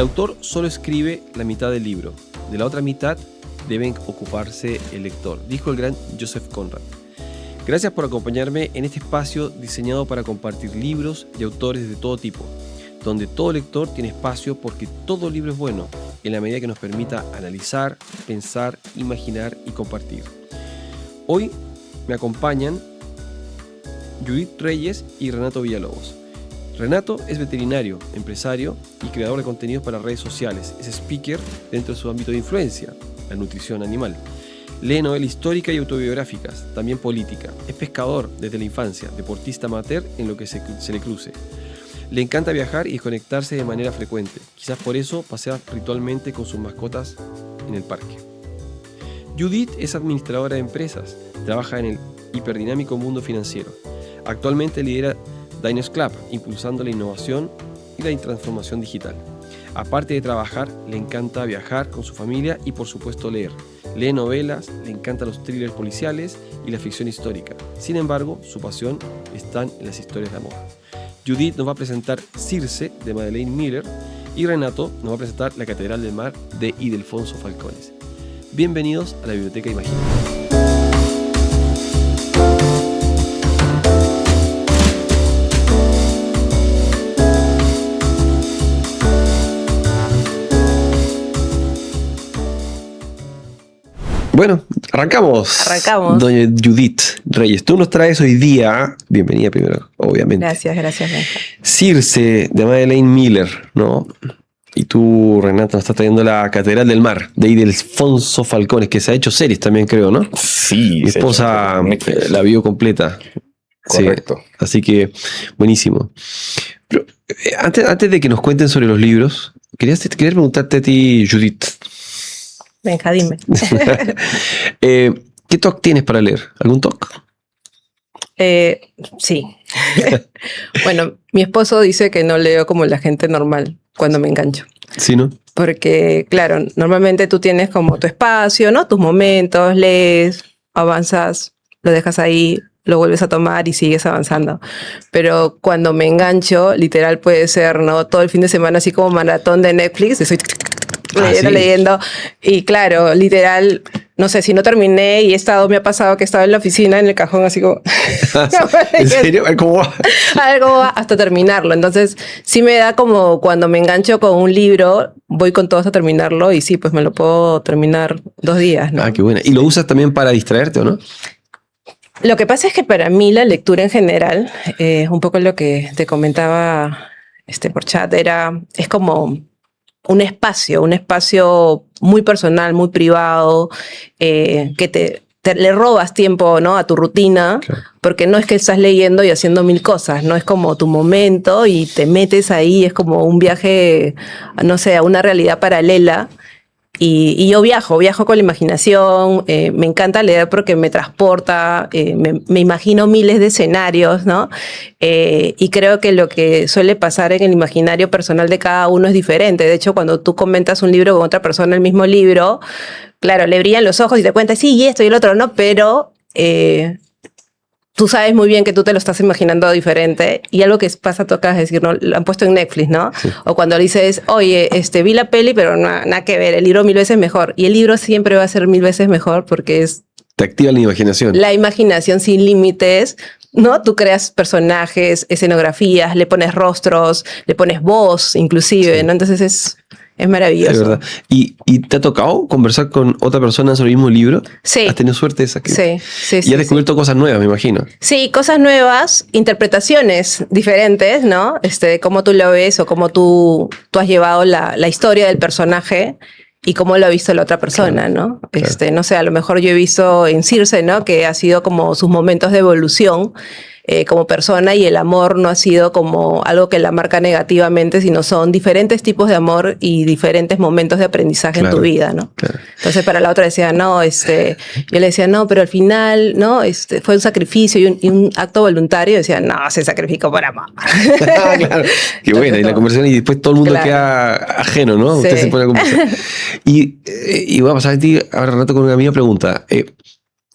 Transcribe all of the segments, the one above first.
autor solo escribe la mitad del libro. De la otra mitad deben ocuparse el lector, dijo el gran Joseph Conrad. Gracias por acompañarme en este espacio diseñado para compartir libros y autores de todo tipo, donde todo lector tiene espacio porque todo libro es bueno, en la medida que nos permita analizar, pensar, imaginar y compartir. Hoy me acompañan Judith Reyes y Renato Villalobos. Renato es veterinario, empresario y creador de contenidos para redes sociales. Es speaker dentro de su ámbito de influencia, la nutrición animal. Lee novelas históricas y autobiográficas, también política. Es pescador desde la infancia, deportista amateur en lo que se le cruce. Le encanta viajar y desconectarse de manera frecuente. Quizás por eso pasea ritualmente con sus mascotas en el parque. Judith es administradora de empresas. Trabaja en el hiperdinámico mundo financiero. Actualmente lidera Diners Club, impulsando la innovación y la transformación digital. Aparte de trabajar, le encanta viajar con su familia y por supuesto leer. Lee novelas, le encantan los thrillers policiales y la ficción histórica. Sin embargo, su pasión está en las historias de amor. Judith nos va a presentar Circe, de Madeleine Miller, y Renato nos va a presentar La Catedral del Mar, de Ildefonso Falcones. Bienvenidos a la Biblioteca Imaginaria. Bueno, arrancamos. Doña Judith Reyes, tú nos traes hoy día, bienvenida primero, obviamente. Gracias, Benja. Circe, de Madeleine Miller, ¿no? Y tú, Renato, nos estás trayendo La Catedral del Mar, de Ildefonso Falcones, que se ha hecho series también, creo, ¿no? Sí. Mi esposa la vio completa. Correcto. Sí, así que, buenísimo. Pero, antes de que nos cuenten sobre los libros, quería preguntarte a ti, Judith. Benja, dime. ¿Qué TOC tienes para leer? ¿Algún TOC? Sí. Bueno, mi esposo dice que no leo como la gente normal cuando me engancho. Sí, ¿no? Porque, claro, normalmente tú tienes como tu espacio, ¿no? Tus momentos, lees, avanzas, lo dejas ahí, lo vuelves a tomar y sigues avanzando. Pero cuando me engancho, literal puede ser, ¿no? Todo el fin de semana así como maratón de Netflix, estoy leyendo. Y claro, literal, no sé, si no terminé y me ha pasado que estaba en la oficina, en el cajón, así como... ¿En serio? ¿Cómo va? Algo va hasta terminarlo. Entonces, sí me da como cuando me engancho con un libro, voy con todo hasta terminarlo y sí, pues me lo puedo terminar 2 días, ¿no? Ah, qué buena. ¿Y lo usas también para distraerte o no? Lo que pasa es que para mí la lectura en general, un poco lo que te comentaba por chat, es como un espacio muy personal, muy privado, que le robas tiempo, ¿no? A tu rutina, claro. Porque no es que estás leyendo y haciendo 1000 cosas, no es como tu momento y te metes ahí, es como un viaje, no sé, a una realidad paralela. Y yo viajo con la imaginación, me encanta leer porque me transporta, me imagino miles de escenarios, ¿no? Y creo que lo que suele pasar en el imaginario personal de cada uno es diferente. De hecho, cuando tú comentas un libro con otra persona, el mismo libro, claro, le brillan los ojos y te cuenta, sí, y esto y el otro, ¿no? Pero... tú sabes muy bien que tú te lo estás imaginando diferente y algo que pasa, tocas decir, ¿no? Lo han puesto en Netflix, ¿no? Sí. O cuando dices, oye, vi la peli, pero nada que ver, el libro 1000 veces mejor. Y el libro siempre va a ser 1000 veces mejor porque es... Te activa la imaginación. La imaginación sin límites, ¿no? Tú creas personajes, escenografías, le pones rostros, le pones voz, inclusive, sí. ¿No? Entonces es maravilloso. Es verdad. ¿Y te ha tocado conversar con otra persona sobre el mismo libro? Sí. ¿Has tenido suerte de esa? Sí. Y has descubierto cosas nuevas, me imagino. Sí, cosas nuevas, interpretaciones diferentes, ¿no? Cómo tú lo ves o cómo tú has llevado la historia del personaje y cómo lo ha visto la otra persona, claro, ¿no? Claro. No sé, a lo mejor yo he visto en Circe, ¿no? Que ha sido como sus momentos de evolución como persona y el amor no ha sido como algo que la marca negativamente, sino son diferentes tipos de amor y diferentes momentos de aprendizaje, claro, en tu vida, ¿no? Claro. Entonces para la otra decía, no, yo le decía, no, pero al final, ¿no? Fue un sacrificio y un acto voluntario. Y decía, no, se sacrificó por amor. Claro. Qué buena. Y la conversación y después todo el mundo, claro, queda ajeno, ¿no? Sí. Usted se pone a conversar. Y voy a pasar a ti ahora rato con una misma pregunta.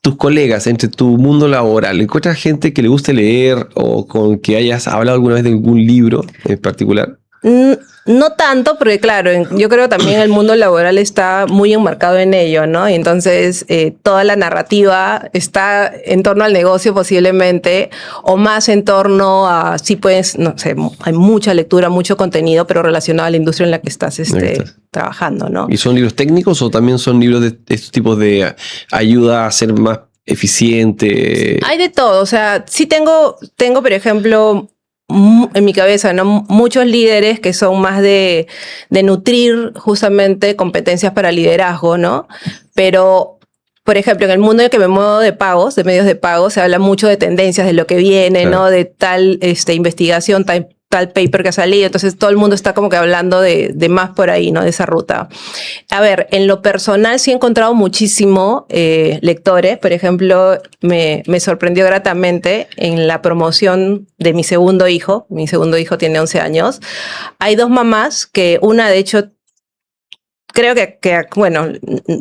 Tus colegas, entre tu mundo laboral, ¿encuentras gente que le guste leer o con que hayas hablado alguna vez de algún libro en particular? No tanto, porque claro, yo creo que también el mundo laboral está muy enmarcado en ello, ¿no? Y entonces toda la narrativa está en torno al negocio posiblemente, o más en torno a, sí pues, no sé, hay mucha lectura, mucho contenido, pero relacionado a la industria en la que estás, trabajando, ¿no? ¿Y son libros técnicos o también son libros de estos tipos de ayuda a ser más eficiente? Hay de todo, o sea, sí tengo, por ejemplo, en mi cabeza, ¿no? Muchos líderes que son más de nutrir justamente competencias para liderazgo, ¿no? Pero, por ejemplo, en el mundo en el que me muevo de pagos, de medios de pago, se habla mucho de tendencias, de lo que viene, Claro. ¿no? De tal investigación, tal paper que ha salido. Entonces todo el mundo está como que hablando de más por ahí, ¿no? De esa ruta. A ver, en lo personal sí he encontrado muchísimo lectores. Por ejemplo, me sorprendió gratamente en la promoción de mi segundo hijo. Mi segundo hijo tiene 11 años. Hay dos mamás que una, de hecho, creo que, bueno,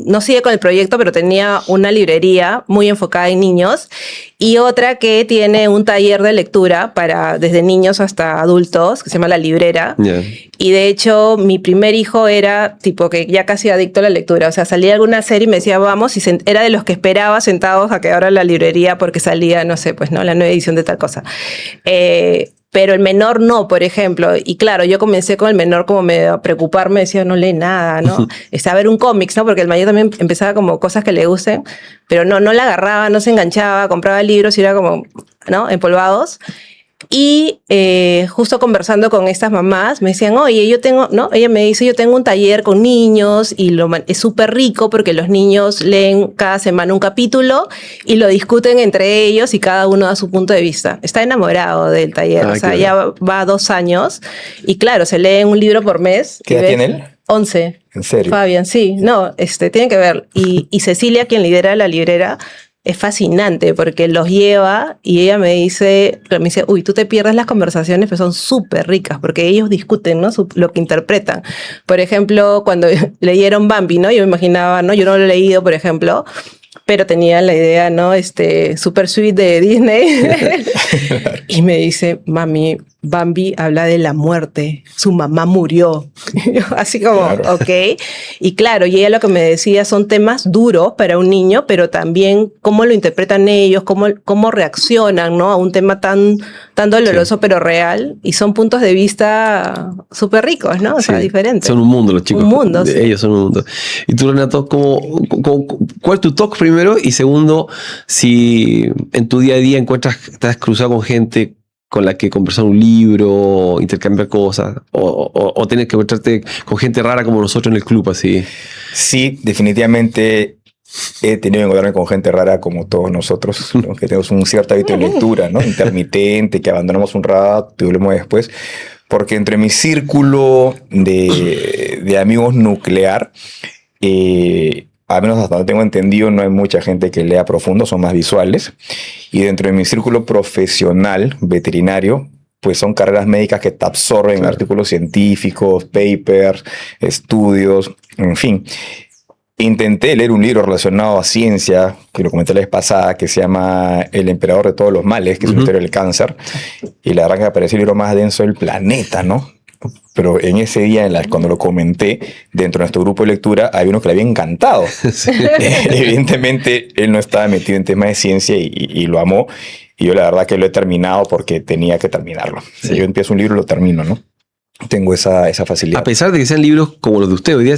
no sigue con el proyecto, pero tenía una librería muy enfocada en niños y otra que tiene un taller de lectura para desde niños hasta adultos, que se llama La Librera. Yeah. Y de hecho, mi primer hijo era tipo que ya casi adicto a la lectura. O sea, salía alguna serie y me decía, vamos, y era de los que esperaba sentados a que abra la librería porque salía, no sé, pues, ¿no? La nueva edición de tal cosa. Pero el menor no, por ejemplo. Y claro, yo comencé con el menor como a preocuparme, decía, no lee nada, ¿no? A ver un cómics, ¿no? Porque el mayor también empezaba como cosas que le gusten, pero no la agarraba, no se enganchaba, compraba libros y era como, ¿no? Empolvados. Y justo conversando con estas mamás, me decían, oye, yo tengo, ¿no? Ella me dice, yo tengo un taller con niños y es súper rico porque los niños leen cada semana un capítulo y lo discuten entre ellos y cada uno da su punto de vista. Está enamorado del taller, o sea, ya va 2 años y claro, se lee un libro por mes. ¿Qué edad tiene él? 11. ¿En serio? Fabián, sí, no, tienen que ver. Y Cecilia, quien lidera La Librera, es fascinante porque los lleva y ella me dice, uy, tú te pierdes las conversaciones, pero son súper ricas porque ellos discuten, ¿no? Lo que interpretan. Por ejemplo, cuando leyeron Bambi, ¿no? Yo me imaginaba, ¿no? Yo no lo he leído, por ejemplo, pero tenía la idea, ¿no? Super sweet de Disney. Y me dice, mami, Bambi habla de la muerte, su mamá murió. Así como, claro. Ok. Y claro, y ella lo que me decía son temas duros para un niño, pero también cómo lo interpretan ellos, cómo reaccionan, ¿no? A un tema tan doloroso, sí, pero real. Y son puntos de vista súper ricos, ¿no? O sea, diferentes. Son un mundo los chicos. Un mundo, sí. Ellos son un mundo. Y tú, Renato, ¿cuál es tu talk primero? Y segundo, si en tu día a día estás cruzado con gente con la que conversar un libro, intercambiar cosas, o tienes que encontrarte con gente rara como nosotros en el club, así. Sí, definitivamente he tenido que encontrarme con gente rara como todos nosotros, ¿no? Que tenemos un cierto hábito de lectura, ¿no? Intermitente, que abandonamos un rato y volvemos después. Porque entre mi círculo de amigos nuclear, al menos hasta donde tengo entendido, no hay mucha gente que lea profundo, son más visuales. Y dentro de mi círculo profesional, veterinario, pues son carreras médicas que te absorben, claro, artículos científicos, papers, estudios, en fin. Intenté leer un libro relacionado a ciencia, que lo comenté la vez pasada, que se llama El emperador de todos los males, que es una historia del cáncer. Y la verdad que me pareció el libro más denso del planeta, ¿no? Pero en ese día, cuando lo comenté, dentro de nuestro grupo de lectura, había uno que le había encantado. Sí. Evidentemente, él no estaba metido en temas de ciencia y lo amó. Y yo la verdad que lo he terminado porque tenía que terminarlo. Sí. Yo empiezo un libro y lo termino, ¿no? Tengo esa facilidad. A pesar de que sean libros como los de usted, hoy día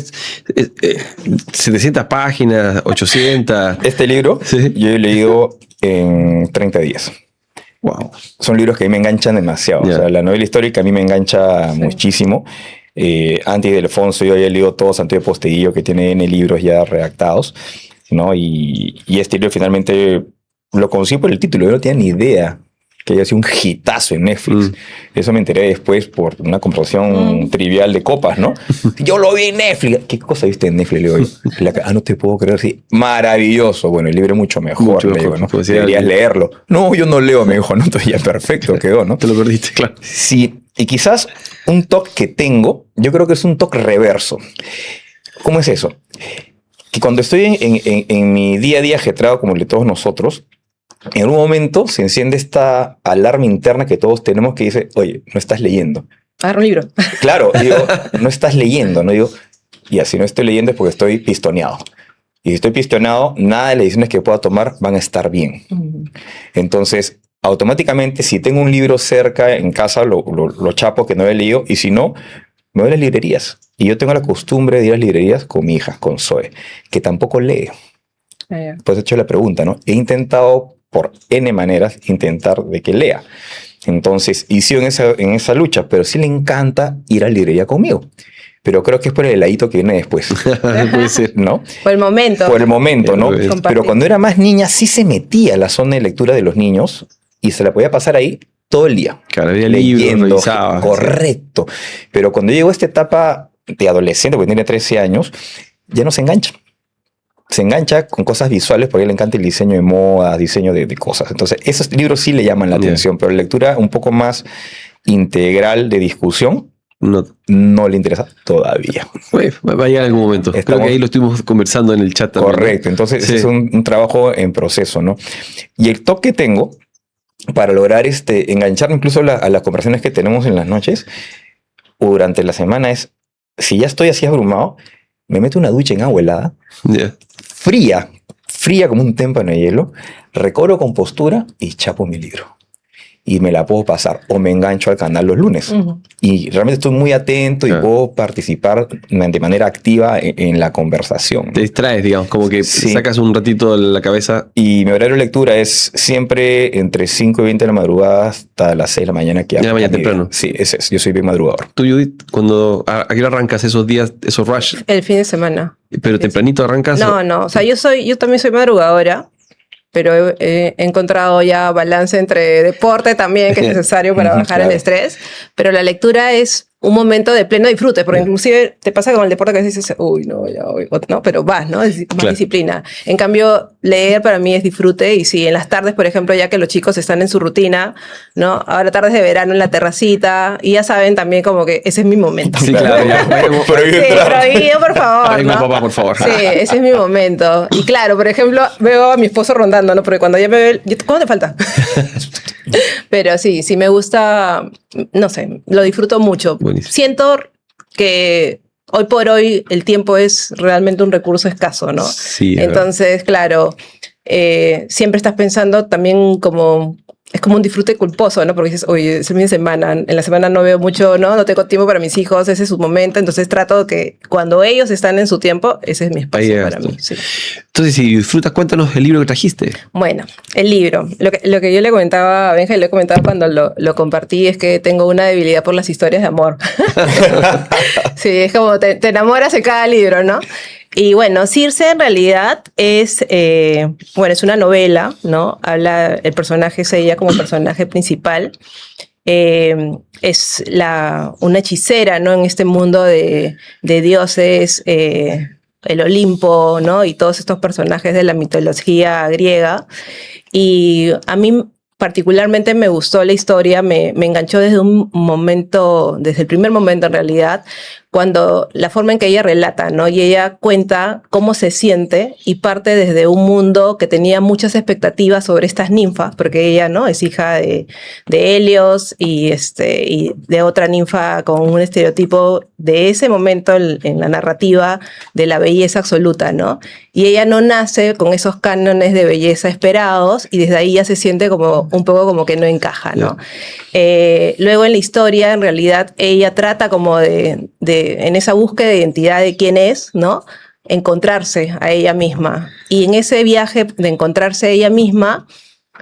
700 páginas, 800. Este libro, sí, yo he leído en 30 días. Wow. Son libros que a mí me enganchan demasiado. Yeah. O sea, la novela histórica a mí me engancha muchísimo. Antes de Alfonso yo había leído todo Santiago Posteguillo, que tiene N libros ya redactados, ¿no? Y este libro finalmente lo conocí por el título. Yo no tenía ni idea que haya sido un hitazo en Netflix. Eso me enteré después por una conversación trivial de copas, ¿no? Yo lo vi en Netflix. ¿Qué cosa viste en Netflix? Le digo yo, no te puedo creer. Sí, maravilloso. Bueno, el libro es mucho mejor. Me digo, ¿no? Pues deberías leerlo. No, yo no leo, me dijo. No, entonces ya perfecto quedó, ¿no? Te lo perdiste, claro. Sí, y quizás un toque que tengo, yo creo que es un toque reverso. ¿Cómo es eso? Que cuando estoy en mi día a día ajetreado, como el de todos nosotros, en un momento se enciende esta alarma interna que todos tenemos que dice, oye, no estás leyendo. Agarra un libro. Claro, digo, no estás leyendo, ¿no? Digo, y así no estoy leyendo es porque estoy pistoneado. Y si estoy pistoneado, nada de las decisiones que pueda tomar van a estar bien. Entonces, automáticamente, si tengo un libro cerca en casa, lo chapo que no he leído, y si no, me voy a las librerías. Y yo tengo la costumbre de ir a las librerías con mi hija, con Zoe, que tampoco lee. Pues he hecho la pregunta, ¿no? He intentado por N maneras intentar de que lea. Entonces, inició en esa lucha, pero sí le encanta ir a la librería conmigo. Pero creo que es por el heladito que viene después. Puede ser. ¿No? Por el momento. Por el momento, ¿no? Compartir. Pero cuando era más niña, sí se metía a la zona de lectura de los niños y se la podía pasar ahí todo el día. Claro, había libros, revisaba. Correcto. Sí. Pero cuando llegó a esta etapa de adolescente, porque tiene 13 años, ya no se engancha. Se engancha con cosas visuales porque a él le encanta el diseño de moda, diseño de cosas. Entonces, esos libros sí le llaman la atención, pero la lectura un poco más integral de discusión no le interesa todavía. Pues, va a llegar algún momento. Creo que ahí lo estuvimos conversando en el chat también. Correcto. Entonces, sí, es un trabajo en proceso, ¿no? Y el toque que tengo para lograr engancharme incluso a las conversaciones que tenemos en las noches o durante la semana es, si ya estoy así abrumado, me meto una ducha en agua helada, fría como un témpano de hielo, recobro compostura y chapo mi libro. Y me la puedo pasar o me engancho al canal los lunes. Y realmente estoy muy atento y puedo participar de manera activa en la conversación. Te distraes, digamos, como que sacas un ratito la cabeza. Y mi horario de lectura es siempre entre 5 y 20 de la madrugada hasta las 6 de la mañana. Que ya mañana temprano. Sí, ese es. Yo soy bien madrugador. Tú, Judith, ¿a qué hora arrancas esos días, esos rush? El fin de semana. ¿Pero tempranito arrancas? No. O sea, yo también soy madrugadora. Pero he encontrado ya balance entre deporte también, que es necesario para bajar el estrés, pero la lectura es un momento de pleno disfrute, porque inclusive te pasa con el deporte que dices, uy, no, ya voy, no, pero vas, ¿no? Es más disciplina. En cambio, leer para mí es disfrute, y si en las tardes, por ejemplo, ya que los chicos están en su rutina, ¿no? Ahora tardes de verano en la terracita, y ya saben también como que ese es mi momento. Sí, claro. Prohibido, por favor, ¿no? Papá, por favor. Sí, ese es mi momento. Y claro, por ejemplo, veo a mi esposo rondando, ¿no? Porque cuando ya me ve, ¿cuándo te falta? Pero sí me gusta, no sé, lo disfruto mucho. Buenísimo. Siento que hoy por hoy el tiempo es realmente un recurso escaso, ¿no? Sí. Entonces, claro, siempre estás pensando también como... Es como un disfrute culposo, ¿no? Porque dices, oye, es el fin de semana, en la semana no veo mucho, no tengo tiempo para mis hijos, ese es su momento, entonces trato que cuando ellos están en su tiempo, ese es mi espacio para mí. Sí. Entonces, si disfrutas, cuéntanos el libro que trajiste. Bueno, el libro. Lo que yo le comentaba a Benja y le he comentado cuando lo compartí es que tengo una debilidad por las historias de amor. Sí, es como te enamoras de cada libro, ¿no? Y bueno, Circe en realidad es una novela, ¿no? Habla, el personaje es ella como personaje principal. Es una hechicera, ¿no? En este mundo de dioses, el Olimpo, ¿no? Y todos estos personajes de la mitología griega. Y a mí particularmente me gustó la historia, me enganchó desde el primer momento en realidad, cuando la forma en que ella relata, ¿no? Y ella cuenta cómo se siente y parte desde un mundo que tenía muchas expectativas sobre estas ninfas, porque ella, ¿no? Es hija de Helios y de otra ninfa con un estereotipo de ese momento en la narrativa de la belleza absoluta, ¿no? Y ella no nace con esos cánones de belleza esperados y desde ahí ya se siente como un poco como que no encaja, ¿no? Luego en la historia, en realidad, ella trata como en esa búsqueda de identidad de quién es, ¿no? Encontrarse a ella misma. Y en ese viaje de encontrarse a ella misma,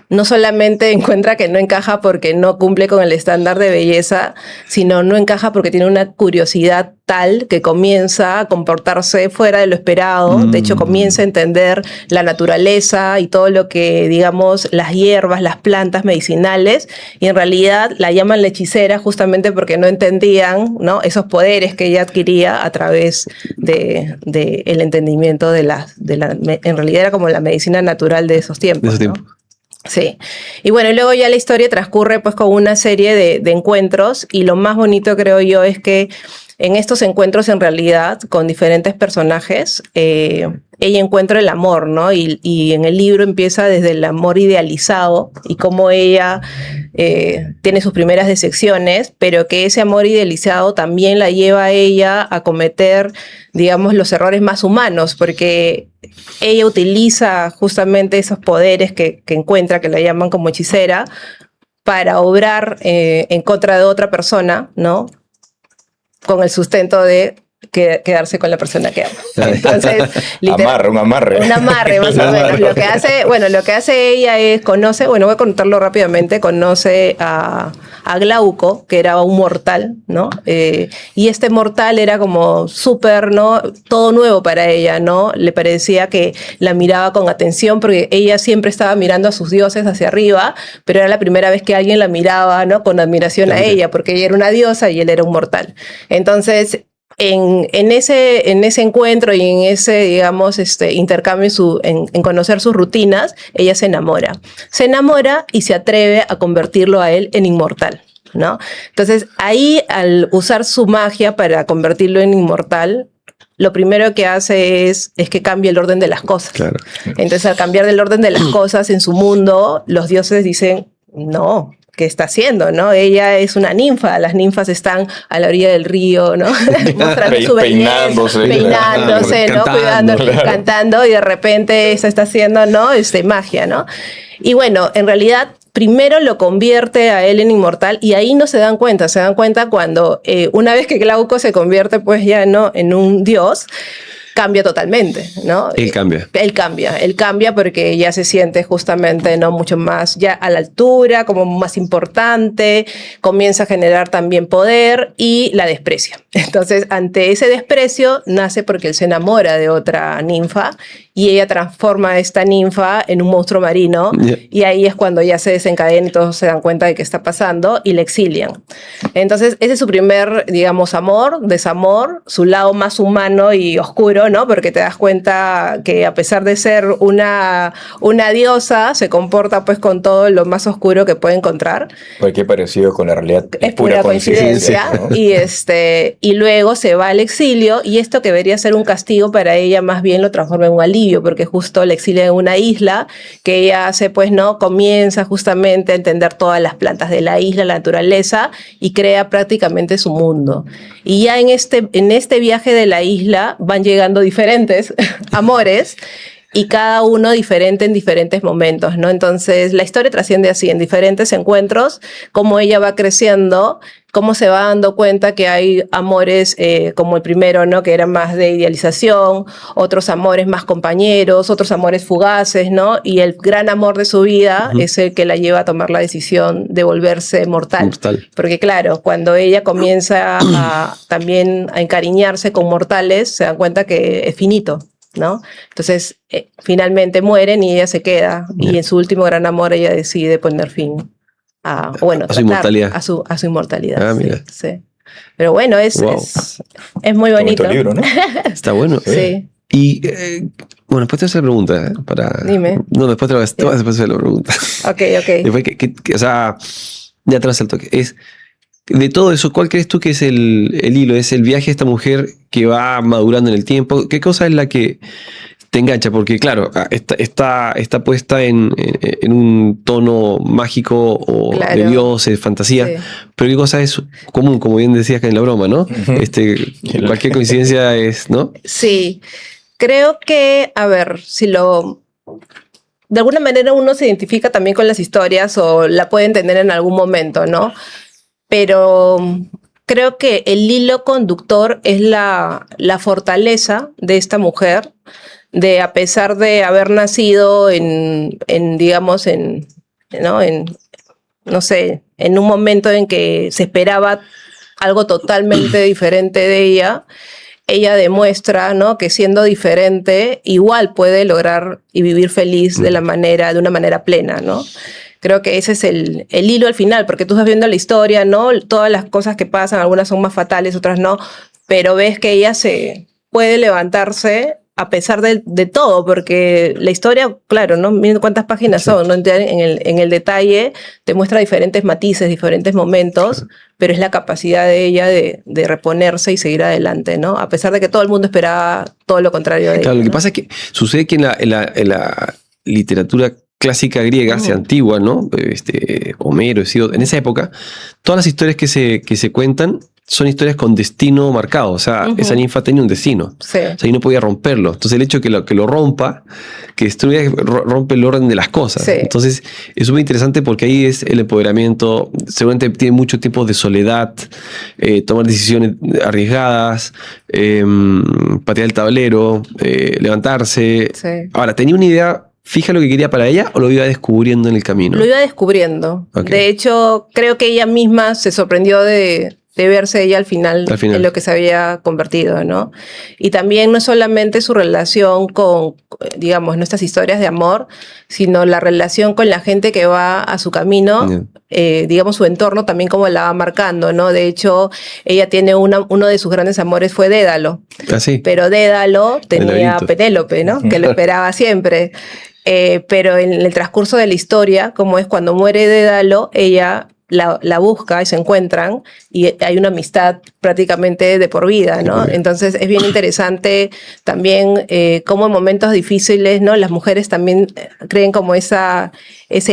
no solamente encuentra que no encaja porque no cumple con el estándar de belleza, sino no encaja porque tiene una curiosidad tal que comienza a comportarse fuera de lo esperado. De hecho, comienza a entender la naturaleza y todo lo que, digamos, las hierbas, las plantas medicinales, y en realidad la llaman la hechicera justamente porque no entendían, ¿no? Esos poderes que ella adquiría a través de el entendimiento en realidad era como la medicina natural de esos tiempos, ¿no? Sí. Y bueno, y luego ya la historia transcurre pues con una serie de encuentros, y lo más bonito creo yo es que en estos encuentros en realidad con diferentes personajes, ella encuentra el amor, ¿no? Y en el libro empieza desde el amor idealizado y cómo ella tiene sus primeras decepciones, pero que ese amor idealizado también la lleva a ella a cometer, digamos, los errores más humanos, porque ella utiliza justamente esos poderes que encuentra, que la llaman como hechicera, para obrar en contra de otra persona, ¿no? Con el sustento de quedarse con la persona que ama. Entonces, un amarre. Un amarre, más o menos. Lo que hace ella es voy a contarlo rápidamente, conoce a Glauco, que era un mortal, ¿no? Y este mortal era como súper, ¿no? Todo nuevo para ella, ¿no? Le parecía que la miraba con atención, porque ella siempre estaba mirando a sus dioses hacia arriba, pero era la primera vez que alguien la miraba, ¿no? Con admiración a ella, porque ella era una diosa y él era un mortal. Entonces, en ese encuentro y en ese, digamos, intercambio en conocer sus rutinas, ella se enamora. Se enamora y se atreve a convertirlo a él en inmortal, ¿no? Entonces, ahí, al usar su magia para convertirlo en inmortal, lo primero que hace es que cambia el orden de las cosas. Claro. Entonces, al cambiar el orden de las cosas en su mundo, los dioses dicen, no, ¿qué está haciendo, no? Ella es una ninfa, las ninfas están a la orilla del río, ¿no? Mostrando su belleza, peinándose, ¿no? Cantando, cantando, y de repente esa está haciendo, ¿no? Magia, ¿no? Y bueno, en realidad, primero lo convierte a él en inmortal, y ahí no se dan cuenta cuando una vez que Glauco se convierte, pues ya, ¿no? En un dios, cambia totalmente, ¿no? Él cambia. Él cambia porque ya se siente justamente, ¿no? Mucho más ya a la altura, como más importante, comienza a generar también poder y la desprecia. Entonces, ante ese desprecio, nace porque él se enamora de otra ninfa y ella transforma a esta ninfa en un monstruo marino, y ahí es cuando ya se desencadena y todos se dan cuenta de qué está pasando y le exilian. Entonces, ese es su primer, digamos, desamor, su lado más humano y oscuro, ¿no? Porque te das cuenta que a pesar de ser una diosa, se comporta pues con todo lo más oscuro que puede encontrar. Cualquier parecido con la realidad es pura coincidencia. ¿No? Y luego se va al exilio, y esto que debería ser un castigo para ella más bien lo transforma en un alivio, porque justo la exilia en una isla que ella hace, pues, ¿no? Comienza justamente a entender todas las plantas de la isla, la naturaleza, y crea prácticamente su mundo. Y ya en este viaje de la isla van llegando diferentes amores, y cada uno diferente en diferentes momentos, ¿no? Entonces, la historia trasciende así, en diferentes encuentros, cómo ella va creciendo, cómo se va dando cuenta que hay amores como el primero, ¿no? Que era más de idealización, otros amores más compañeros, otros amores fugaces, ¿no? Y el gran amor de su vida es el que la lleva a tomar la decisión de volverse mortal. Porque claro, cuando ella comienza también a encariñarse con mortales, se dan cuenta que es finito, ¿no? Entonces, finalmente mueren y ella se queda. Y en su último gran amor ella decide poner fin a su inmortalidad. A su inmortalidad. Mira. Sí. Pero bueno, es muy bonito. Libro, ¿no? Está bueno. Sí. Y bueno, después te voy a hacer la pregunta. Dime. No, después te voy a hacer la pregunta. Ok. Después o sea, ya atrás el toque. De todo eso, ¿cuál crees tú que es el hilo? ¿Es el viaje de esta mujer que va madurando en el tiempo? ¿Qué cosa es la que te engancha? Porque claro, está puesta en un tono mágico o de dioses, fantasía, sí. Pero ¿qué cosa es común? Como bien decías que en la broma, ¿no? Cualquier coincidencia es, ¿no? Sí, creo que, a ver, de alguna manera uno se identifica también con las historias o la puede entender en algún momento, ¿no? Pero creo que el hilo conductor es la fortaleza de esta mujer, de, a pesar de haber nacido en un momento en que se esperaba algo totalmente diferente de ella, ella demuestra, ¿no? Que siendo diferente igual puede lograr y vivir feliz de una manera plena, ¿no? Creo que ese es el hilo al final, porque tú estás viendo la historia, ¿no? Todas las cosas que pasan, algunas son más fatales, otras no, pero ves que ella se puede levantarse a pesar de todo, porque la historia, claro, ¿no? Miren cuántas páginas son, ¿no? En el detalle te muestra diferentes matices, diferentes momentos, pero es la capacidad de ella de reponerse y seguir adelante, ¿no? A pesar de que todo el mundo esperaba todo lo contrario de Claro, ella. lo que ¿no? pasa es que sucede que en la literatura clásica griega, sea antigua, ¿no? Homero, Hesíodo, en esa época, todas las historias que se cuentan son historias con destino marcado. O sea, esa ninfa tenía un destino. Sí. O sea, y no podía romperlo. Entonces, el hecho que lo rompa, que destruya, rompe el orden de las cosas. Sí. Entonces, es súper interesante porque ahí es el empoderamiento. Seguramente tiene mucho tiempo de soledad, tomar decisiones arriesgadas, patear el tablero, levantarse. Sí. Ahora, ¿tenía una idea fija lo que quería para ella o lo iba descubriendo en el camino? Lo iba descubriendo. Ok. De hecho, creo que ella misma se sorprendió de verse ella al final en lo que se había convertido, ¿no? Y también no solamente su relación con, digamos, nuestras historias de amor, sino la relación con la gente que va a su camino, digamos, su entorno también como la va marcando, ¿no? De hecho, ella tiene uno de sus grandes amores fue Dédalo. Ah, sí. Pero Dédalo tenía a Penélope, ¿no? Que lo esperaba siempre. Pero en el transcurso de la historia, como es cuando muere Dédalo, ella la busca y se encuentran y hay una amistad prácticamente de por vida, ¿no? Entonces es bien interesante también cómo en momentos difíciles, ¿no? Las mujeres también creen como ese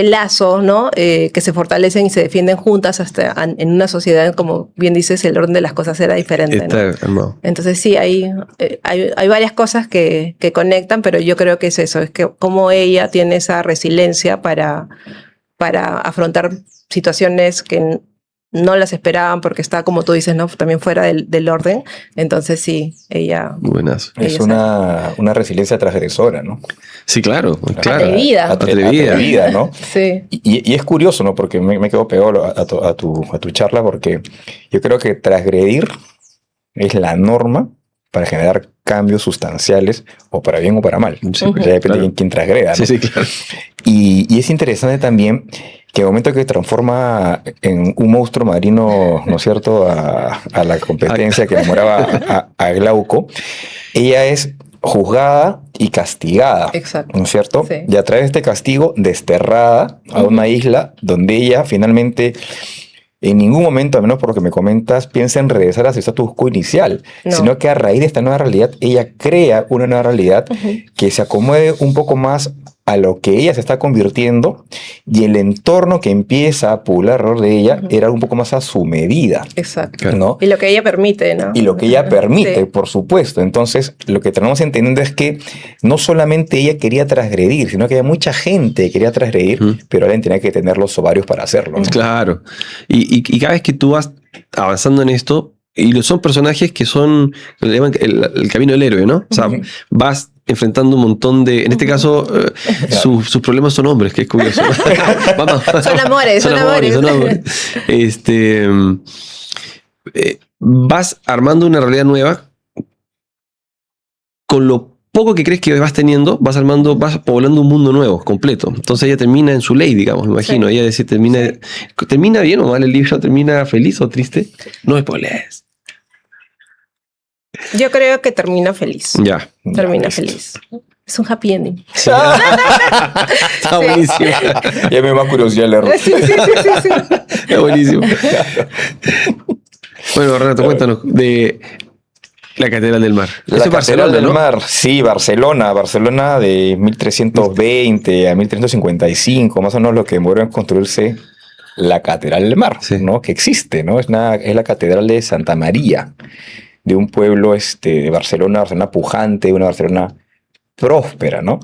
lazo, ¿no? Que se fortalecen y se defienden juntas hasta en una sociedad, como bien dices, el orden de las cosas era diferente, ¿no? Entonces sí, hay varias cosas que conectan, pero yo creo que es eso, es que cómo ella tiene esa resiliencia para afrontar situaciones que no las esperaban porque está, como tú dices, ¿no? También fuera del orden. Entonces sí, ella... Buenazo. Es una resiliencia transgresora, ¿no? Sí, claro. Atrevida. Atrevida, ¿no? Sí. Y es curioso, ¿no? Porque me quedo pegado a tu charla, porque yo creo que transgredir es la norma para generar cambios sustanciales, o para bien o para mal. Sí, ya depende de quién transgreda, ¿no? Sí, claro. Y es interesante también que el momento que transforma en un monstruo marino, ¿no es cierto?, a la competencia que enamoraba a Glauco, ella es juzgada y castigada. Exacto. ¿No es cierto? Sí. Y a través de este castigo, desterrada a una isla donde ella finalmente... En ningún momento, a menos por lo que me comentas, piensa en regresar a su status quo inicial, sino que a raíz de esta nueva realidad, ella crea una nueva realidad que se acomode un poco más a lo que ella se está convirtiendo, y el entorno que empieza a pular alrededor de ella era un poco más a su medida. Exacto. ¿No? Y lo que ella permite, ¿no? Y lo que ella permite, sí. Por supuesto. Entonces, lo que tenemos entendiendo es que no solamente ella quería transgredir, sino que había mucha gente que quería transgredir, pero alguien tenía que tener los ovarios para hacerlo, ¿no? Claro. Y cada vez que tú vas avanzando en esto, y son personajes que son, le llaman el camino del héroe, ¿no? O sea, vas enfrentando un montón de... En este caso, sus problemas son hombres, que es curioso. Son amores. Son amores. Vas armando una realidad nueva con lo poco que crees que vas teniendo, vas poblando un mundo nuevo, completo. Entonces ella termina en su ley, digamos, me imagino. Sí. Ella decide, ¿termina bien o mal el libro? ¿Termina feliz o triste? No me spoilees. Yo creo que termina feliz. Ya. Termina feliz. Es un happy ending. Sí. Está buenísimo. Ya me da curiosidad leerlo. Sí. Está buenísimo. Bueno, Renato, cuéntanos de la Catedral del Mar. La Catedral del Mar, sí, Barcelona de 1320 a 1355, más o menos lo que demoró en construirse la Catedral del Mar, sí. ¿No? Que existe, ¿no? Es la Catedral de Santa María, de un pueblo de Barcelona pujante, una Barcelona próspera, ¿no?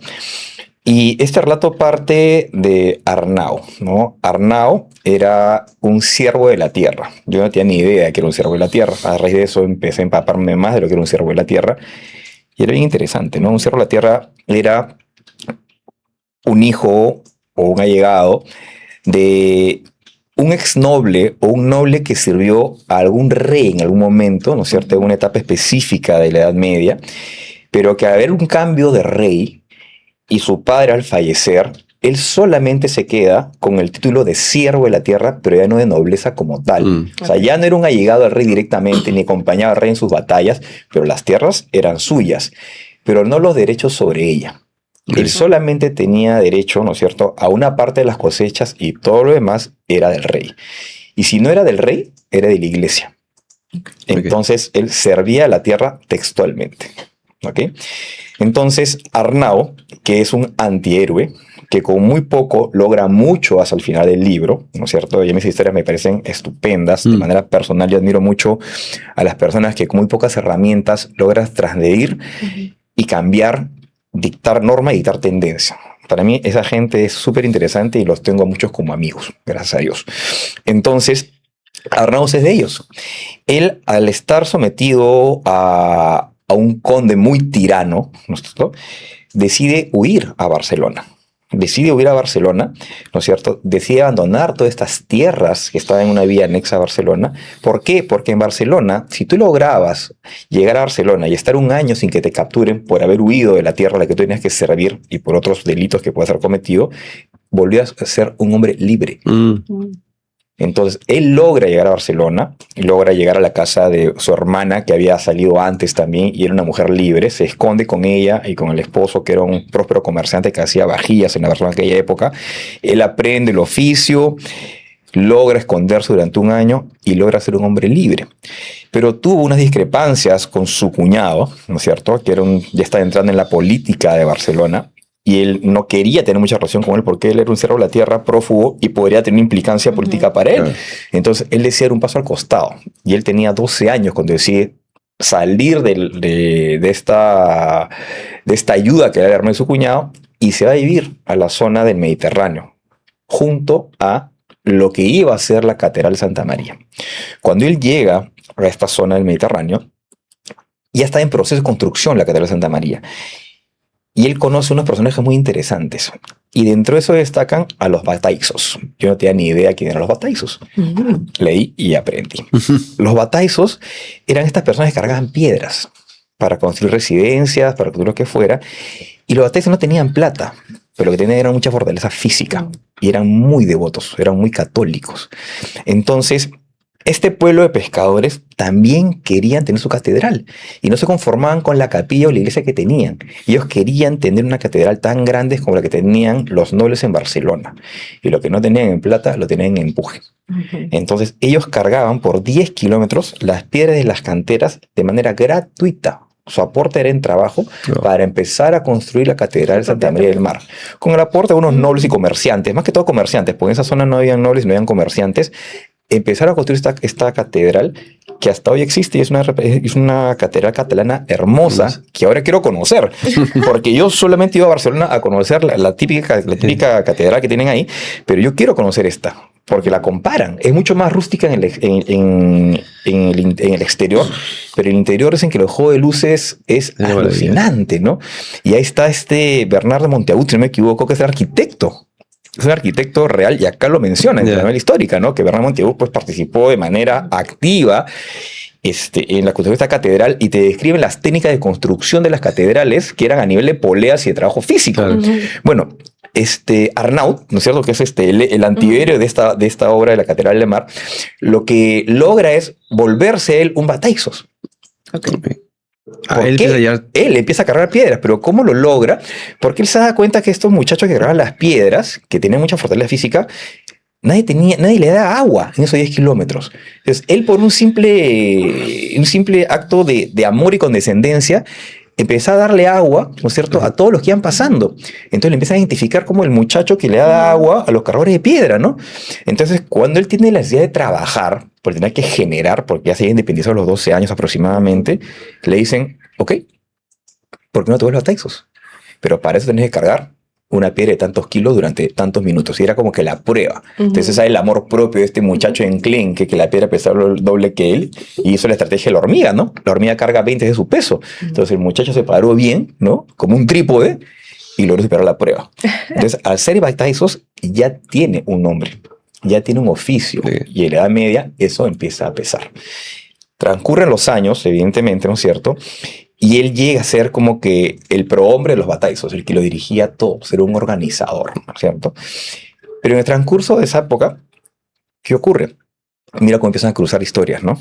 Y este relato parte de Arnau, ¿no? Arnau era un siervo de la tierra. Yo no tenía ni idea de que era un siervo de la tierra. A raíz de eso empecé a empaparme más de lo que era un siervo de la tierra. Y era bien interesante, ¿no? Un siervo de la tierra era un hijo o un allegado de un exnoble o un noble que sirvió a algún rey en algún momento, ¿no es cierto?, en una etapa específica de la Edad Media, pero que al haber un cambio de rey y su padre al fallecer, él solamente se queda con el título de siervo de la tierra, pero ya no de nobleza como tal. O sea, ya no era un allegado al rey directamente, ni acompañaba al rey en sus batallas, pero las tierras eran suyas. pero no los derechos sobre ella. Él solamente tenía derecho, ¿no es cierto?, a una parte de las cosechas y todo lo demás era del rey. Y si no era del rey, era de la iglesia. Entonces, él servía a la tierra textualmente. ¿Ok? Entonces, Arnau, que es un antihéroe, que con muy poco logra mucho hasta el final del libro, ¿no es cierto? Y mis historias me parecen estupendas. De manera personal, yo admiro mucho a las personas que con muy pocas herramientas logran transgredir y cambiar, dictar norma y dictar tendencia. Para mí, esa gente es súper interesante y los tengo a muchos como amigos, gracias a Dios. Entonces, Arnau es de ellos. Él, al estar sometido a un conde muy tirano, ¿no es cierto?, decide huir a Barcelona. Decide huir a Barcelona, ¿no es cierto? Decide abandonar todas estas tierras que estaban en una vía anexa a Barcelona. ¿Por qué? Porque en Barcelona, si tú lograbas llegar a Barcelona y estar un año sin que te capturen por haber huido de la tierra a la que tú tenías que servir y por otros delitos que puedas haber cometido, volvías a ser un hombre libre. Entonces, él logra llegar a Barcelona, logra llegar a la casa de su hermana, que había salido antes también, y era una mujer libre. Se esconde con ella y con el esposo, que era un próspero comerciante que hacía vajillas en la Barcelona de aquella época. Él aprende el oficio, logra esconderse durante un año y logra ser un hombre libre. Pero tuvo unas discrepancias con su cuñado, ¿no es cierto?, que ya estaba entrando en la política de Barcelona. Y él no quería tener mucha relación con él porque él era un cerro de la tierra, prófugo, y podría tener implicancia política para él. Entonces él decide dar un paso al costado. Y él tenía 12 años cuando decide salir de esta ayuda que le armó su cuñado y se va a vivir a la zona del Mediterráneo, junto a lo que iba a ser la Catedral de Santa María. Cuando él llega a esta zona del Mediterráneo, ya está en proceso de construcción la Catedral de Santa María. Y él conoce unos personajes muy interesantes. Y dentro de eso destacan a los bataizos. Yo no tenía ni idea quién eran los bataizos. Leí y aprendí. Los bataizos eran estas personas que cargaban piedras para construir residencias, para construir lo que fuera. Y los bataizos no tenían plata, pero lo que tenían era mucha fortaleza física. Y eran muy devotos, eran muy católicos. Entonces, este pueblo de pescadores también querían tener su catedral y no se conformaban con la capilla o la iglesia que tenían. Ellos querían tener una catedral tan grande como la que tenían los nobles en Barcelona. Y lo que no tenían en plata, lo tenían en empuje. Entonces, ellos cargaban por 10 kilómetros las piedras de las canteras de manera gratuita. Su aporte era en trabajo para empezar a construir la Catedral de Santa María del Mar. Con el aporte de unos nobles y comerciantes, más que todo comerciantes, porque en esa zona no habían nobles, no habían comerciantes. Empezaron a construir esta catedral que hasta hoy existe y es una catedral catalana hermosa que ahora quiero conocer, porque yo solamente iba a Barcelona a conocer la típica catedral que tienen ahí, pero yo quiero conocer esta, porque la comparan. Es mucho más rústica en el exterior, pero el interior es en que el juego de luces es alucinante, ¿no? Y ahí está Bernard de Montagut, si no me equivoco, que es el arquitecto. Es un arquitecto real y acá lo menciona en la novela histórica, ¿no? Que Bernard Montagut pues, participó de manera activa en la construcción de esta catedral y te describen las técnicas de construcción de las catedrales que eran a nivel de poleas y de trabajo físico. Bueno, Arnaud, ¿no es cierto? Que es el antihéroe de esta obra de la Catedral de Mar, lo que logra es volverse él un bataizos. Él empieza a cargar piedras, pero ¿cómo lo logra? Porque él se da cuenta que estos muchachos que cargaban las piedras, que tenían mucha fortaleza física, nadie le da agua en esos 10 kilómetros. Entonces, él por un simple acto de amor y condescendencia, empezó a darle agua, ¿no es cierto?, a todos los que iban pasando. Entonces le empieza a identificar como el muchacho que le da agua a los cargadores de piedra, ¿no? Entonces, cuando él tiene la necesidad de trabajar, porque tenía que generar, porque ya se había independizado a los 12 años aproximadamente, le dicen, ok, ¿por qué no te vuelves a Texas? Pero para eso tenés que cargar una piedra de tantos kilos durante tantos minutos. Y era como que la prueba. Entonces, hay el amor propio de este muchacho enclenque, que la piedra pesaba el doble que él, y hizo la estrategia de la hormiga, ¿no? La hormiga carga 20 de su peso. Entonces, el muchacho se paró bien, ¿no? Como un trípode, y logró superar la prueba. Entonces, al ser bataizos, ya tiene un nombre, ya tiene un oficio, y en la Edad Media eso empieza a pesar. Transcurren los años, evidentemente, ¿no es cierto?, y él llega a ser como que el prohombre de los bataizos, el que lo dirigía todo, ser un organizador, ¿no es cierto? Pero en el transcurso de esa época, ¿qué ocurre? Mira cómo empiezan a cruzar historias, ¿no?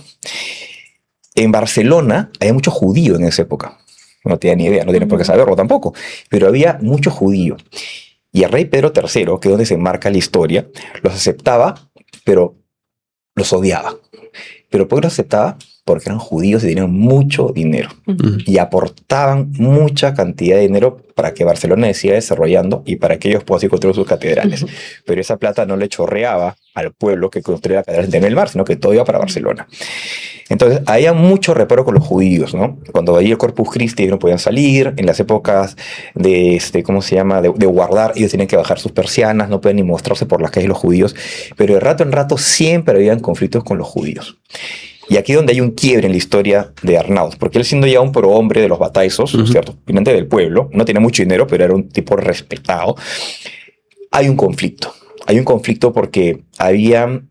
En Barcelona había muchos judíos en esa época. no tenía ni idea, no tiene por qué saberlo tampoco, pero había mucho judío. Y el rey Pedro III, que es donde se enmarca la historia, los aceptaba, pero los odiaba. Pero ¿por qué los aceptaba? Porque eran judíos y tenían mucho dinero. Y aportaban mucha cantidad de dinero para que Barcelona siga desarrollando y para que ellos puedan seguir construyendo sus catedrales. Pero esa plata no le chorreaba al pueblo que construía la catedral en el mar, sino que todo iba para Barcelona. Entonces, había mucho reparo con los judíos, ¿no? Cuando veía el Corpus Christi, ellos no podían salir. En las épocas de, ¿cómo se llama? De guardar, ellos tenían que bajar sus persianas, no podían ni mostrarse por las calles los judíos. Pero de rato en rato siempre habían conflictos con los judíos. Y aquí es donde hay un quiebre en la historia de Arnaud, porque él siendo ya un prohombre de los bataizos, ¿cierto? Finante del pueblo, no tenía mucho dinero, pero era un tipo respetado. Hay un conflicto. Hay un conflicto porque había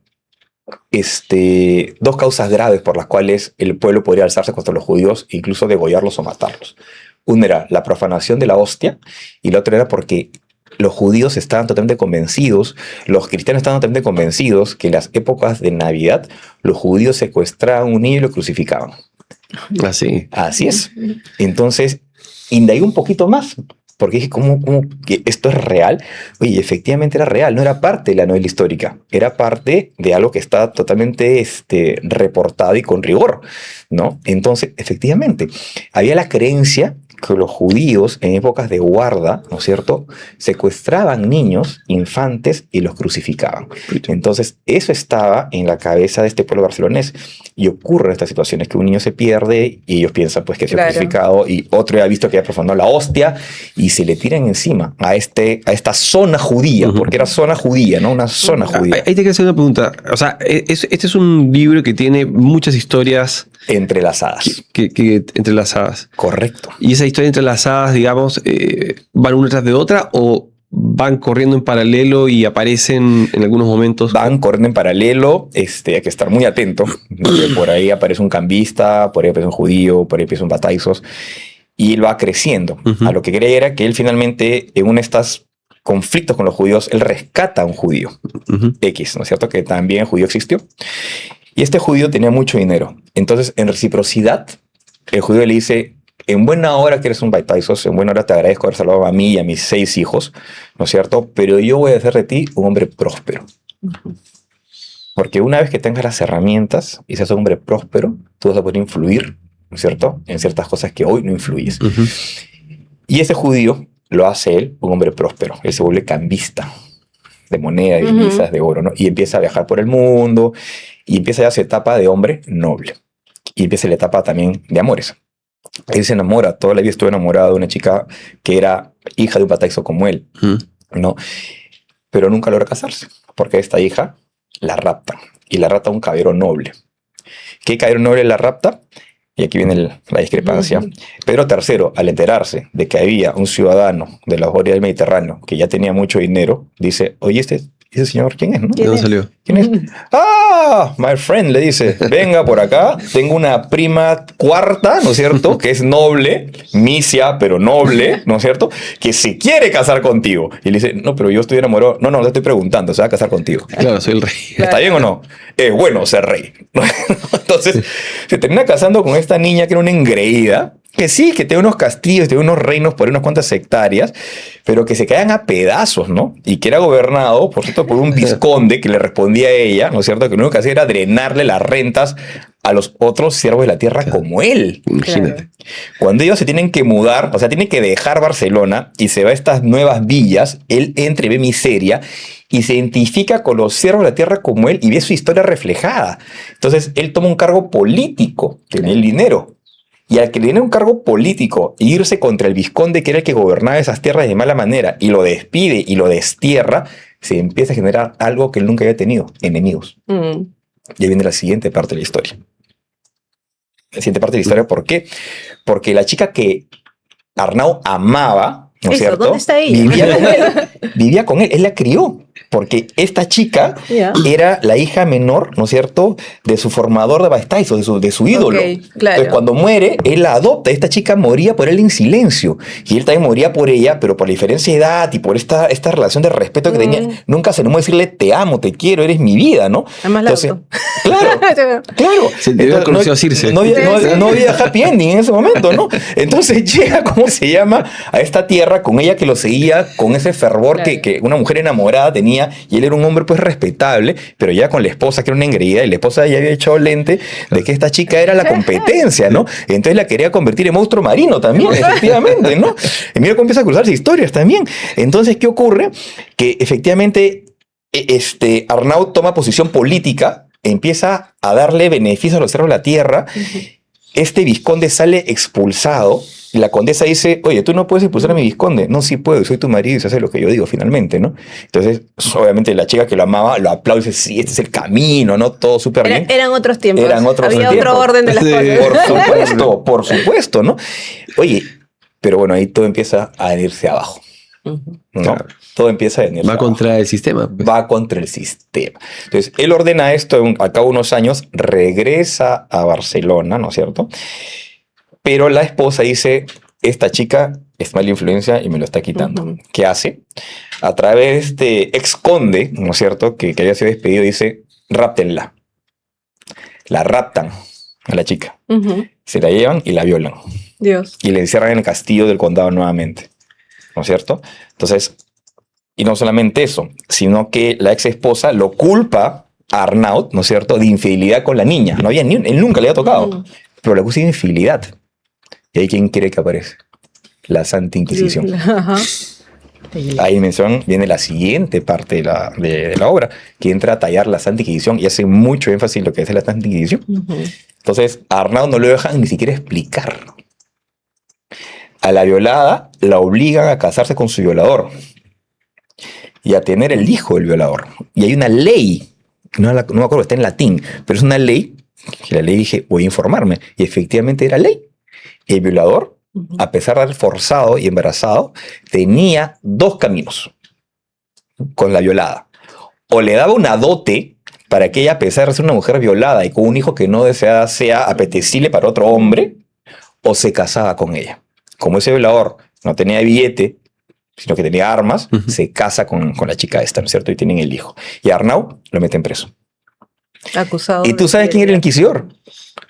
dos causas graves por las cuales el pueblo podría alzarse contra los judíos, incluso degollarlos o matarlos. Una era la profanación de la hostia y la otra era porque los judíos estaban totalmente convencidos, los cristianos estaban totalmente convencidos que en las épocas de Navidad los judíos secuestraban a un niño y lo crucificaban. Así. Así es. Entonces, indagué un poquito más, porque dije, ¿cómo que esto es real? Oye, efectivamente era real, no era parte de la novela histórica, era parte de algo que está totalmente reportado y con rigor, ¿no? Entonces, efectivamente, había la creencia que los judíos en épocas de guarda, ¿no es cierto?, secuestraban niños, infantes y los crucificaban. Entonces, eso estaba en la cabeza de este pueblo barcelonés y ocurren estas situaciones que un niño se pierde y ellos piensan pues que se ha crucificado y otro ya ha visto que ha profanado la hostia y se le tiran encima a esta zona judía, porque era zona judía, ¿no? Una zona judía. Ahí te quiero hacer una pregunta. O sea, este es un libro que tiene muchas historias entrelazadas. Que entrelazadas. Correcto. Y esas historias entrelazadas, digamos, ¿van una tras de otra o van corriendo en paralelo y aparecen en algunos momentos? Van corriendo en paralelo, hay que estar muy atento. Por ahí aparece un cambista, por ahí aparece un judío, por ahí aparece un bataizos, y él va creciendo. A lo que creía era que él finalmente, en uno de estos conflictos con los judíos, él rescata a un judío, X, ¿no es cierto? Que también el judío existió. Y este judío tenía mucho dinero. Entonces, en reciprocidad, el judío le dice, en buena hora que eres un bataizos, en buena hora te agradezco haber salvado a mí y a mis 6 hijos, ¿no es cierto? Pero yo voy a hacer de ti un hombre próspero. Porque una vez que tengas las herramientas y seas un hombre próspero, tú vas a poder influir, ¿no es cierto?, en ciertas cosas que hoy no influyes. Y ese judío lo hace él un hombre próspero. Él se vuelve cambista de moneda, de divisas, de oro, ¿no? Y empieza a viajar por el mundo y empieza ya su etapa de hombre noble. Y empieza la etapa también de amores. Él se enamora, toda la vida estuvo enamorado de una chica que era hija de un bataizo como él, ¿no? Pero nunca logra casarse, porque esta hija la rapta, y la rapta un caballero noble. ¿Qué caballero noble la rapta? Y aquí viene la discrepancia. Pedro III, al enterarse de que había un ciudadano de la orilla del Mediterráneo que ya tenía mucho dinero, dice, oye, ese señor, ¿quién es? ¿No? ¿De dónde salió? ¿Quién es? ¡Ah! My friend, le dice, venga por acá, tengo una prima cuarta, ¿no es cierto?, que es noble, misia, pero noble, ¿no es cierto?, que se quiere casar contigo. Y le dice, no, pero yo estoy enamorado. No, le estoy preguntando, se va a casar contigo. Claro, soy el rey. ¿Está bien o no? Es bueno ser rey. Entonces, se termina casando con esta niña que era una engreída, que sí, que tiene unos castillos, tiene unos reinos por unas cuantas hectáreas, pero que se caían a pedazos, ¿no? Y que era gobernado, por cierto, por un vizconde que le respondía a ella, ¿no es cierto? Que lo único que hacía era drenarle las rentas a los otros siervos de la tierra como él. Imagínate. Cuando ellos se tienen que mudar, o sea, tienen que dejar Barcelona y se va a estas nuevas villas, él entra y ve miseria y se identifica con los siervos de la tierra como él y ve su historia reflejada. Entonces, él toma un cargo político, tenía el dinero. Y al que le tiene un cargo político e irse contra el vizconde que era el que gobernaba esas tierras de mala manera y lo despide y lo destierra, se empieza a generar algo que él nunca había tenido, enemigos. Y ahí viene la siguiente parte de la historia. La siguiente parte de la historia, ¿por qué? Porque la chica que Arnaud amaba, ¿no es cierto? ¿Dónde está ella? Vivía con él, él la crió. Porque esta chica era la hija menor, ¿no es cierto?, de su formador de Bike Tyson, de su ídolo. Claro. Entonces, cuando muere, él la adopta. Esta chica moría por él en silencio. Y él también moría por ella, pero por la diferencia de edad y por esta relación de respeto que tenía, nunca se animó a decirle, te amo, te quiero, eres mi vida, ¿no? Además, entonces, claro. Se debe haber conocido a Circe. No había happy ending en ese momento, ¿no? Entonces llega, ¿cómo se llama?, a esta tierra con ella que lo seguía con ese fervor que una mujer enamorada tenía, y él era un hombre pues respetable, pero ya con la esposa que era una engreída, y la esposa ya había echado lente de que esta chica era la competencia, ¿no? Entonces la quería convertir en monstruo marino también, efectivamente, ¿no? Y mira cómo empieza a cruzarse historias también. Entonces, ¿qué ocurre? Que efectivamente Arnaud toma posición política, empieza a darle beneficio a los cerros de la tierra. Este vizconde sale expulsado. Y la condesa dice, oye, tú no puedes expulsar a mi vizconde. No, sí puedo, soy tu marido y se hace lo que yo digo finalmente, ¿no? Entonces, obviamente la chica que lo amaba lo aplaude y dice, sí, este es el camino, ¿no? Todo súper bien. Eran otros tiempos. Había otro orden de las cosas. Por supuesto, ¿no? Oye, pero bueno, ahí todo empieza a venirse abajo, ¿no? Claro. Todo empieza a venirse abajo. Contra el sistema. Pues. Va contra el sistema. Entonces, él ordena esto, al cabo de unos años, regresa a Barcelona, ¿no es cierto? Pero la esposa dice, esta chica es mala influencia y me lo está quitando. ¿Qué hace? A través de ex conde, ¿no es cierto?, que había sido despedido, dice, ráptenla. La raptan a la chica. Se la llevan y la violan. Dios. Y le encierran en el castillo del condado nuevamente. ¿No es cierto? Entonces, y no solamente eso, sino que la ex esposa lo culpa a Arnaud, ¿no es cierto?, de infidelidad con la niña. No había él nunca le había tocado, pero le acusa de infidelidad. ¿Y ahí quién quiere que aparece? La Santa Inquisición. Ahí viene la siguiente parte de la obra, que entra a tallar la Santa Inquisición y hace mucho énfasis en lo que es la Santa Inquisición. Entonces, a Arnaud no lo dejan ni siquiera explicar. A la violada la obligan a casarse con su violador y a tener el hijo del violador. Y hay una ley, no me acuerdo, está en latín, pero es una ley, que la ley dije, voy a informarme, y efectivamente era ley. El violador, a pesar de haber forzado y embarazado, tenía dos caminos con la violada. O le daba una dote para que ella, a pesar de ser una mujer violada y con un hijo que no deseaba, sea apetecible para otro hombre, o se casaba con ella. Como ese violador no tenía billete, sino que tenía armas, se casa con la chica esta, ¿no es cierto? Y tienen el hijo. Y a Arnaud lo meten preso. Acusado. ¿Y tú sabes quién era el inquisidor?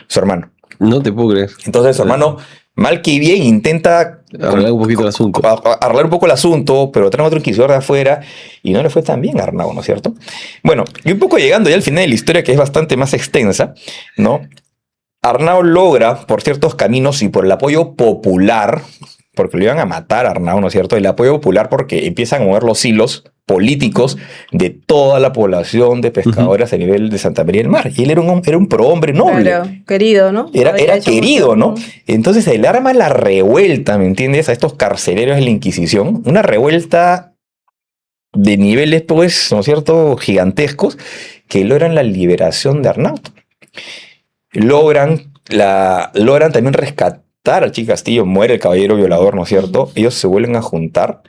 Su hermano. No te puedo creer. Entonces su hermano, mal que bien, intenta arreglar un poquito el asunto. Arreglar un poco el asunto, pero trae otro inquisidor de afuera y no le fue tan bien a Arnaud, ¿no es cierto? Bueno, y un poco llegando ya al final de la historia, que es bastante más extensa, ¿no? Arnaud logra, por ciertos caminos y por el apoyo popular, porque lo iban a matar a Arnaud, ¿no es cierto? El apoyo popular porque empiezan a mover los hilos políticos de toda la población de pescadores a nivel de Santa María del Mar. Y él era un prohombre noble. Claro, querido, ¿no? Era querido, ¿no? Entonces él arma la revuelta, ¿me entiendes? A estos carceleros de la Inquisición. Una revuelta de niveles, pues, ¿no es cierto?, gigantescos, que logran la liberación de Arnaud. Logran también rescatar al Chico Castillo, muere el caballero violador, ¿no es cierto? Ellos se vuelven a juntar,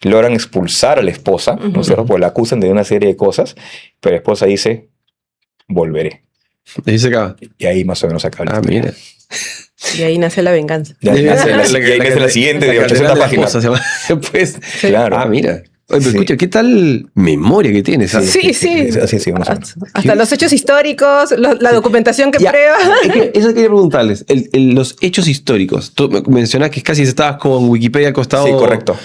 logran expulsar a la esposa, ¿no es cierto? Porque la acusan de una serie de cosas, pero la esposa dice, volveré. Y ahí se acaba. Y ahí más o menos acaba la historia. Mira. Y ahí nace la venganza. Y ahí nace la siguiente de 800 páginas. Pues, sí. Claro. Ah, mira. Oye, pero escucha, ¿qué tal memoria que tienes? Sí. Así, hasta los hechos históricos, la documentación que prueba. Eso quería preguntarles. Los hechos históricos. Tú mencionas que casi estabas con Wikipedia al costado. Sí, correcto.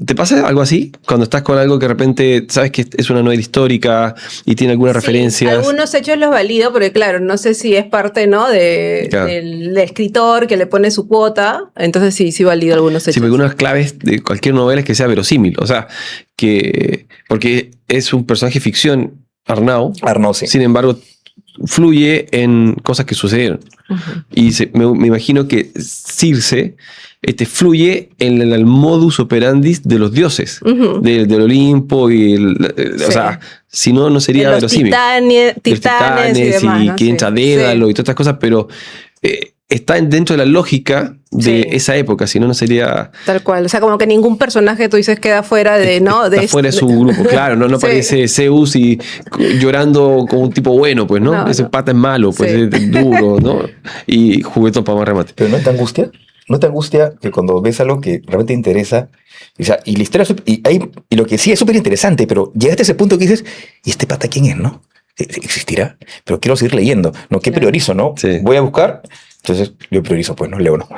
¿Te pasa algo así? Cuando estás con algo que de repente sabes que es una novela histórica y tiene algunas referencias. Algunos hechos los valido, porque claro, no sé si es parte, ¿no?, del escritor que le pone su cuota. Entonces sí valido algunos hechos. Sí, porque unas claves de cualquier novela es que sea verosímil. O sea, porque es un personaje ficción, Arnaud, sí. Sin embargo, fluye en cosas que sucedieron. Y me imagino que Circe fluye en el modus operandi de los dioses, del Olimpo, o sea, si no, no sería verosímil. Titanes y demás, y que entra Dédalo y todas estas cosas, pero está dentro de la lógica de Sí. esa época, si no, no sería... Tal cual. O sea, como que ningún personaje, tú dices, queda fuera de, ¿no? Está fuera de su grupo, claro, no Sí. parece Zeus y llorando como un tipo bueno, pues, ¿no? No, Ese no. pata es malo, pues, Sí. es duro, ¿no? Y juguetón para más remate. Pero ¿no te angustia? ¿No te angustia que cuando ves algo que realmente te interesa, o sea, y la historia, y lo que sí es súper interesante, pero llegaste a ese punto que dices, ¿y este pata quién es, no? ¿Existirá? Pero quiero seguir leyendo, ¿no? ¿Qué Claro. priorizo, no? Sí. Voy a buscar, entonces yo priorizo, pues, no leo, no.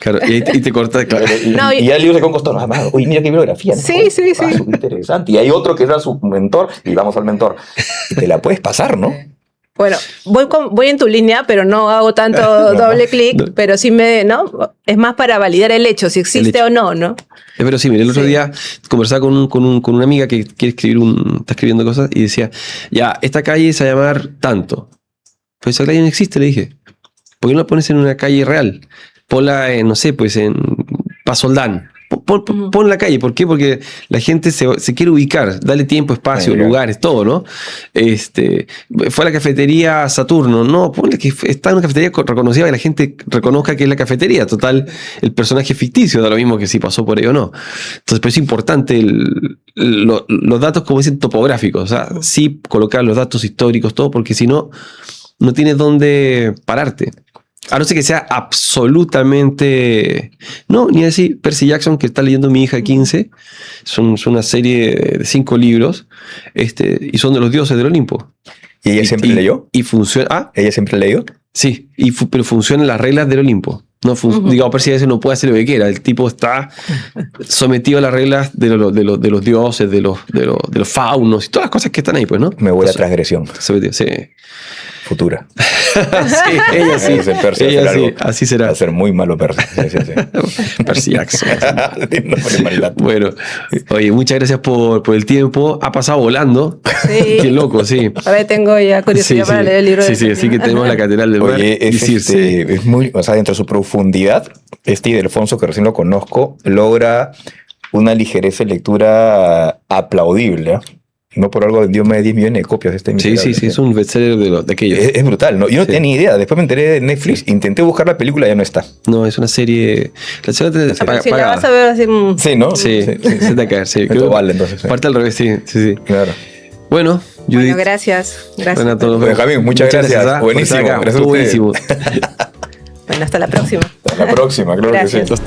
Claro, y te cortas, claro. No, y ya el libro se queda a un costado, no, amado, oye, mira qué bibliografía, ¿no? Sí, sí, sí. Súper interesante. Y hay otro que era su mentor, y vamos al mentor. Y te la puedes pasar, ¿no? Bueno, voy en tu línea, pero no hago tanto No. doble clic, No. pero sí ¿no? Es más para validar el hecho, si existe hecho. o no, ¿no? Es verosímil. El otro Sí. día conversaba con una amiga que quiere escribir está escribiendo cosas y decía, ya, esta calle se va a llamar tanto. Pues esa calle no existe, le dije. ¿Por qué no la pones en una calle real? Ponla en, no sé, pues en Pasoldán. Pon la calle. ¿Por qué? Porque la gente se quiere ubicar. Dale tiempo, espacio, lugares, todo, ¿no? Fue a la cafetería Saturno. No, ponle que está en una cafetería reconocida, que la gente reconozca que es la cafetería. Total, el personaje ficticio da lo mismo que si pasó por ahí o no. Entonces, pero es importante los datos, como dicen, topográficos. O sea, sí colocar los datos históricos, todo, porque si no, no tienes dónde pararte. A no ser que sea absolutamente... No, ni así. Percy Jackson, que está leyendo mi hija de 15, son una serie de 5 libros, y son de los dioses del Olimpo. ¿Y ella siempre leyó? Y funciona... Ah, ¿Ella siempre leyó? sí, pero funcionan las reglas del Olimpo. No digamos, Percy Jackson no puede hacer lo que quiera. El tipo está sometido a las reglas de los dioses, de los faunos y todas las cosas que están ahí, pues, ¿no? Me voy a transgresión Sometido, sí. futura. Sí, ella sí. Ese Percy Ella hacer sí, algo. así será. Va a ser muy malo Percy. Sí. Percy Jackson. No pone maldad. Bueno, oye, muchas gracias por el tiempo. Ha pasado volando. Sí. Qué loco, sí. Ahora tengo ya curiosidad para leer el libro. Sí, así que tenemos la Catedral del Mar. Oye, es muy, o sea, dentro de su profundidad, Ildefonso, que recién lo conozco, logra una ligereza de lectura aplaudible, ¿eh? No por algo vendió más de 10 millones de copias de este Sí, es un bestseller de aquellos. Es brutal, ¿no? Yo no tenía ni idea. Después me enteré de Netflix, intenté buscar la película y ya no está. No, es una serie. La serie Si la vas a ver así. Sí, ¿no? Sí, se te cae. Sí, Esto vale, entonces. Sí. Parte al revés, sí. Claro. Bueno, Judith. Bueno, gracias. Renato, Benjamín, muchas gracias. ¿ah? Buenísimo. Por estar acá. Gracias a Estuvo ustedes. buenísimo. Bueno, hasta la próxima. Hasta la próxima, claro Gracias. que sí.